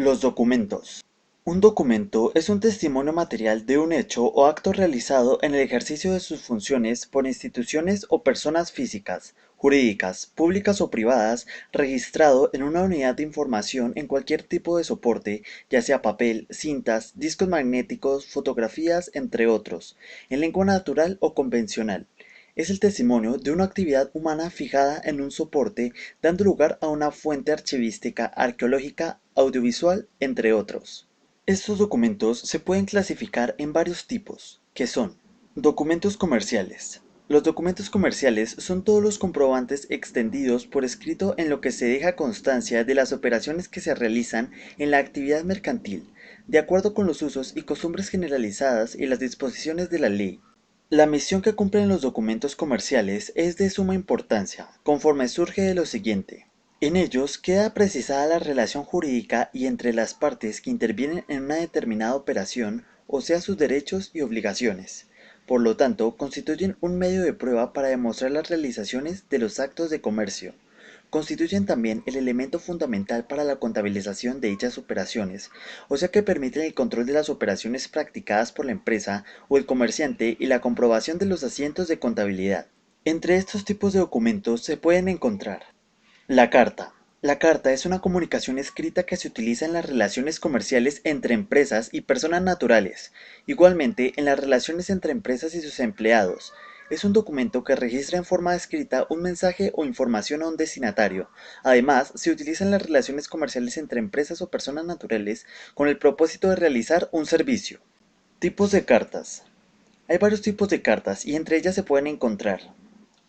Los documentos. Un documento es un testimonio material de un hecho o acto realizado en el ejercicio de sus funciones por instituciones o personas físicas, jurídicas, públicas o privadas, registrado en una unidad de información en cualquier tipo de soporte, ya sea papel, cintas, discos magnéticos, fotografías, entre otros, en lengua natural o convencional. Es el testimonio de una actividad humana fijada en un soporte, dando lugar a una fuente archivística, arqueológica, audiovisual, entre otros. Estos documentos se pueden clasificar en varios tipos, que son documentos comerciales. Los documentos comerciales son todos los comprobantes extendidos por escrito en lo que se deja constancia de las operaciones que se realizan en la actividad mercantil, de acuerdo con los usos y costumbres generalizadas y las disposiciones de la ley. La misión que cumplen los documentos comerciales es de suma importancia, conforme surge de lo siguiente. En ellos queda precisada la relación jurídica y entre las partes que intervienen en una determinada operación, o sea sus derechos y obligaciones. Por lo tanto, constituyen un medio de prueba para demostrar las realizaciones de los actos de comercio. Constituyen también el elemento fundamental para la contabilización de dichas operaciones, o sea que permiten el control de las operaciones practicadas por la empresa o el comerciante y la comprobación de los asientos de contabilidad. Entre estos tipos de documentos se pueden encontrar la carta. La carta es una comunicación escrita que se utiliza en las relaciones comerciales entre empresas y personas naturales, igualmente en las relaciones entre empresas y sus empleados. Es un documento que registra en forma escrita un mensaje o información a un destinatario. Además, se utiliza en las relaciones comerciales entre empresas o personas naturales con el propósito de realizar un servicio. Tipos de cartas. Hay varios tipos de cartas y entre ellas se pueden encontrar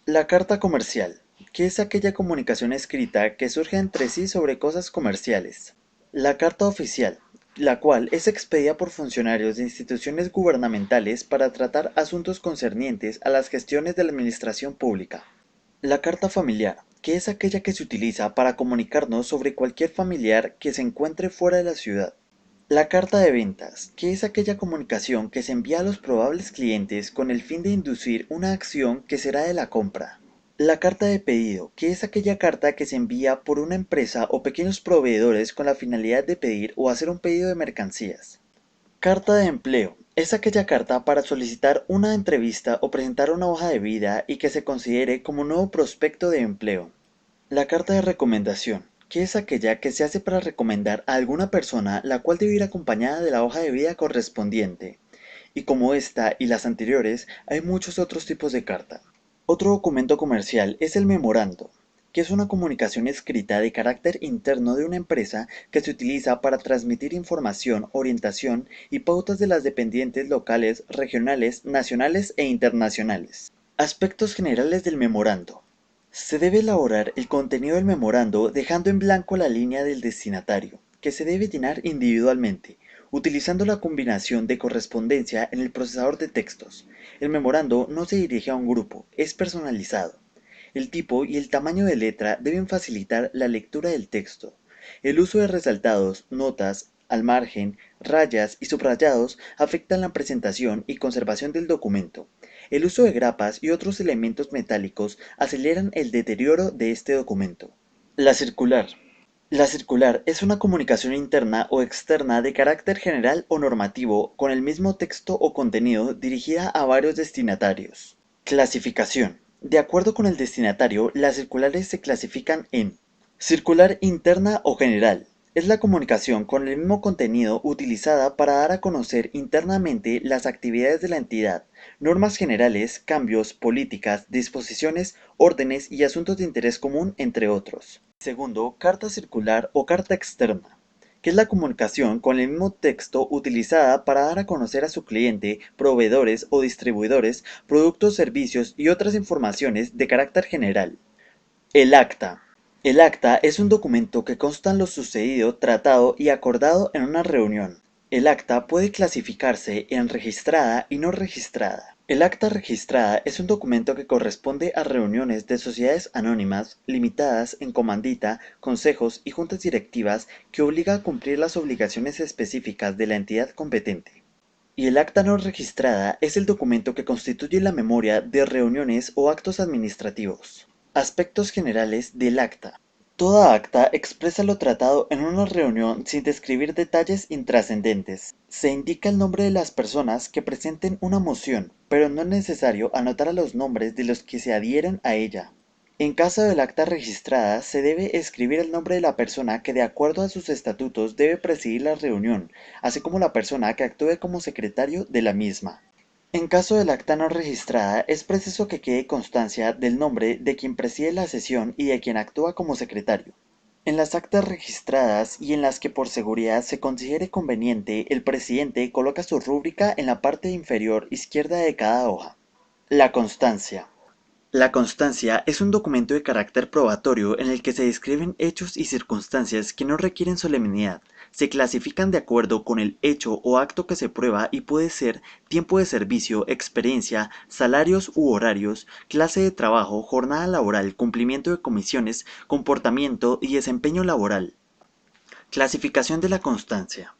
la carta comercial, que es aquella comunicación escrita que surge entre sí sobre cosas comerciales. La carta oficial, la cual es expedida por funcionarios de instituciones gubernamentales para tratar asuntos concernientes a las gestiones de la administración pública. La carta familiar, que es aquella que se utiliza para comunicarnos sobre cualquier familiar que se encuentre fuera de la ciudad. La carta de ventas, que es aquella comunicación que se envía a los probables clientes con el fin de inducir una acción que será de la compra. La carta de pedido, que es aquella carta que se envía por una empresa o pequeños proveedores con la finalidad de pedir o hacer un pedido de mercancías. Carta de empleo, es aquella carta para solicitar una entrevista o presentar una hoja de vida y que se considere como un nuevo prospecto de empleo. La carta de recomendación, que es aquella que se hace para recomendar a alguna persona la cual debe ir acompañada de la hoja de vida correspondiente. Y como esta y las anteriores, hay muchos otros tipos de carta. Otro documento comercial es el memorando, que es una comunicación escrita de carácter interno de una empresa que se utiliza para transmitir información, orientación y pautas de las dependientes locales, regionales, nacionales e internacionales. Aspectos generales del memorando. Se debe elaborar el contenido del memorando dejando en blanco la línea del destinatario, que se debe llenar individualmente, utilizando la combinación de correspondencia en el procesador de textos. El memorando no se dirige a un grupo, es personalizado. El tipo y el tamaño de letra deben facilitar la lectura del texto. El uso de resaltados, notas, al margen, rayas y subrayados afectan la presentación y conservación del documento. El uso de grapas y otros elementos metálicos aceleran el deterioro de este documento. La circular. La circular es una comunicación interna o externa de carácter general o normativo con el mismo texto o contenido dirigida a varios destinatarios. Clasificación. De acuerdo con el destinatario, las circulares se clasifican en circular interna o general. Es la comunicación con el mismo contenido utilizada para dar a conocer internamente las actividades de la entidad, normas generales, cambios, políticas, disposiciones, órdenes y asuntos de interés común, entre otros. Segundo, carta circular o carta externa, que es la comunicación con el mismo texto utilizada para dar a conocer a su cliente, proveedores o distribuidores, productos, servicios y otras informaciones de carácter general. El acta. El acta es un documento que consta en lo sucedido, tratado y acordado en una reunión. El acta puede clasificarse en registrada y no registrada. El acta registrada es un documento que corresponde a reuniones de sociedades anónimas, limitadas en comandita, consejos y juntas directivas que obliga a cumplir las obligaciones específicas de la entidad competente. Y el acta no registrada es el documento que constituye la memoria de reuniones o actos administrativos. Aspectos generales del acta. Toda acta expresa lo tratado en una reunión sin describir detalles intrascendentes. Se indica el nombre de las personas que presenten una moción, pero no es necesario anotar a los nombres de los que se adhieren a ella. En caso del acta registrada, se debe escribir el nombre de la persona que de acuerdo a sus estatutos debe presidir la reunión, así como la persona que actúe como secretario de la misma. En caso del acta no registrada, es preciso que quede constancia del nombre de quien preside la sesión y de quien actúa como secretario. En las actas registradas y en las que por seguridad se considere conveniente, el presidente coloca su rúbrica en la parte inferior izquierda de cada hoja. La constancia. La constancia es un documento de carácter probatorio en el que se describen hechos y circunstancias que no requieren solemnidad, se clasifican de acuerdo con el hecho o acto que se prueba y puede ser tiempo de servicio, experiencia, salarios u horarios, clase de trabajo, jornada laboral, cumplimiento de comisiones, comportamiento y desempeño laboral. Clasificación de la constancia.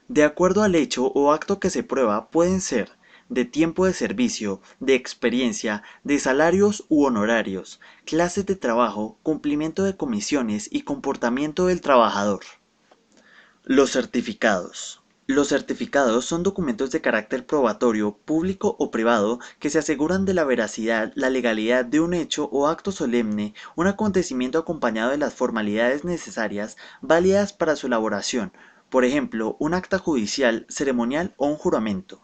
De acuerdo al hecho o acto que se prueba, pueden ser de tiempo de servicio, de experiencia, de salarios u honorarios, clases de trabajo, cumplimiento de comisiones y comportamiento del trabajador. Los certificados. Los certificados son documentos de carácter probatorio, público o privado, que se aseguran de la veracidad, la legalidad de un hecho o acto solemne, un acontecimiento acompañado de las formalidades necesarias, válidas para su elaboración, por ejemplo, un acta judicial, ceremonial o un juramento.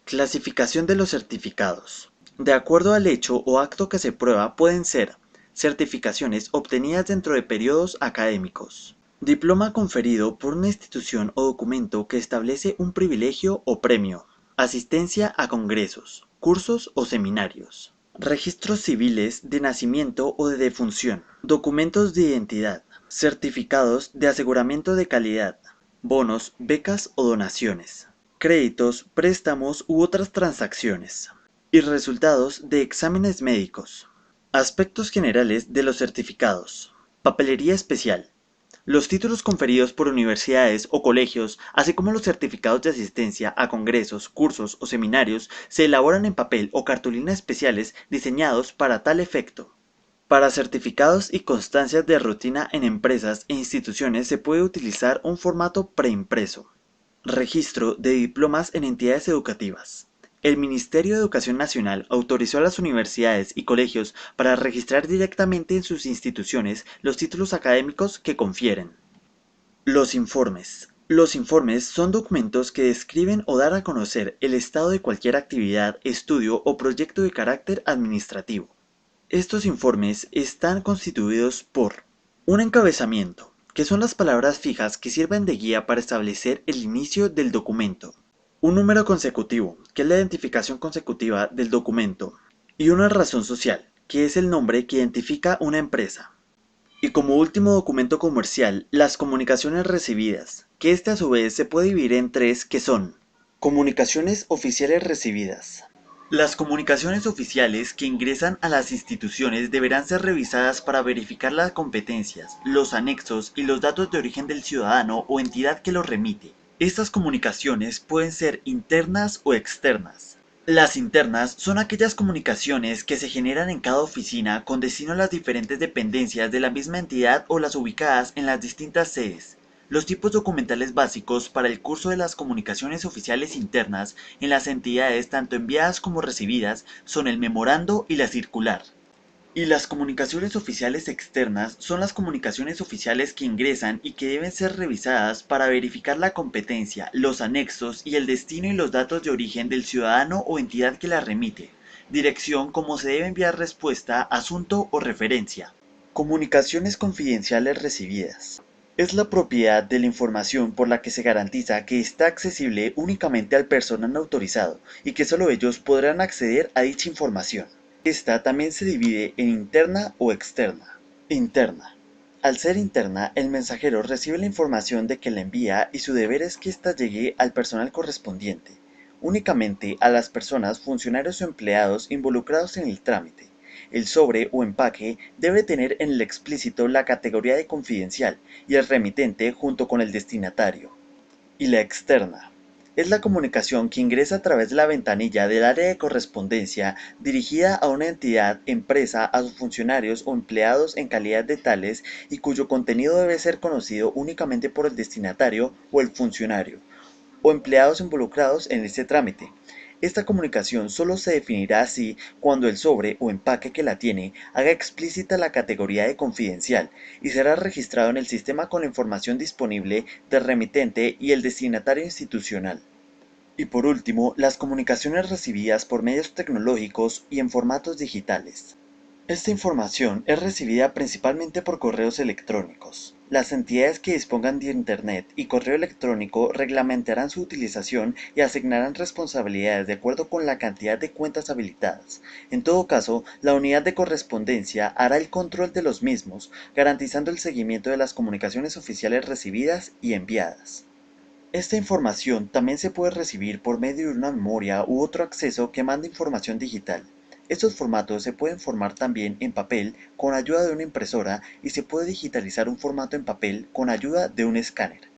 Clasificación de los certificados. De acuerdo al hecho o acto que se prueba, pueden ser certificaciones obtenidas dentro de periodos académicos. Diploma conferido por una institución o documento que establece un privilegio o premio. Asistencia a congresos, cursos o seminarios. Registros civiles de nacimiento o de defunción. Documentos de identidad. Certificados de aseguramiento de calidad. Bonos, becas o donaciones. Créditos, préstamos u otras transacciones. Y resultados de exámenes médicos. Aspectos generales de los certificados. Papelería especial. Los títulos conferidos por universidades o colegios, así como los certificados de asistencia a congresos, cursos o seminarios, se elaboran en papel o cartulina especiales diseñados para tal efecto. Para certificados y constancias de rutina en empresas e instituciones se puede utilizar un formato preimpreso. Registro de diplomas en entidades educativas. El Ministerio de Educación Nacional autorizó a las universidades y colegios para registrar directamente en sus instituciones los títulos académicos que confieren. Los informes. Los informes son documentos que describen o dan a conocer el estado de cualquier actividad, estudio o proyecto de carácter administrativo. Estos informes están constituidos por un encabezamiento, que son las palabras fijas que sirven de guía para establecer el inicio del documento. Un número consecutivo, que es la identificación consecutiva del documento. Y una razón social, que es el nombre que identifica una empresa. Y como último documento comercial, las comunicaciones recibidas, que este a su vez se puede dividir en tres que son comunicaciones oficiales recibidas. Las comunicaciones oficiales que ingresan a las instituciones deberán ser revisadas para verificar las competencias, los anexos y los datos de origen del ciudadano o entidad que los remite. Estas comunicaciones pueden ser internas o externas. Las internas son aquellas comunicaciones que se generan en cada oficina con destino a las diferentes dependencias de la misma entidad o las ubicadas en las distintas sedes. Los tipos documentales básicos para el curso de las comunicaciones oficiales internas en las entidades tanto enviadas como recibidas son el memorando y la circular. Y las comunicaciones oficiales externas son las comunicaciones oficiales que ingresan y que deben ser revisadas para verificar la competencia, los anexos y el destino y los datos de origen del ciudadano o entidad que la remite. Dirección como se debe enviar respuesta, asunto o referencia. Comunicaciones confidenciales recibidas. Es la propiedad de la información por la que se garantiza que está accesible únicamente al personal autorizado y que solo ellos podrán acceder a dicha información. Esta también se divide en interna o externa. Interna. Al ser interna, el mensajero recibe la información de quien la envía y su deber es que ésta llegue al personal correspondiente, únicamente a las personas, funcionarios o empleados involucrados en el trámite. El sobre o empaque debe tener en el explícito la categoría de confidencial y el remitente junto con el destinatario. Y la externa. Es la comunicación que ingresa a través de la ventanilla del área de correspondencia dirigida a una entidad, empresa, a sus funcionarios o empleados en calidad de tales y cuyo contenido debe ser conocido únicamente por el destinatario o el funcionario o empleados involucrados en este trámite. Esta comunicación solo se definirá así cuando el sobre o empaque que la tiene haga explícita la categoría de confidencial y será registrado en el sistema con la información disponible del remitente y el destinatario institucional. Y por último, las comunicaciones recibidas por medios tecnológicos y en formatos digitales. Esta información es recibida principalmente por correos electrónicos. Las entidades que dispongan de Internet y correo electrónico reglamentarán su utilización y asignarán responsabilidades de acuerdo con la cantidad de cuentas habilitadas. En todo caso, la unidad de correspondencia hará el control de los mismos, garantizando el seguimiento de las comunicaciones oficiales recibidas y enviadas. Esta información también se puede recibir por medio de una memoria u otro acceso que mande información digital. Estos formatos se pueden formar también en papel con ayuda de una impresora y se puede digitalizar un formato en papel con ayuda de un escáner.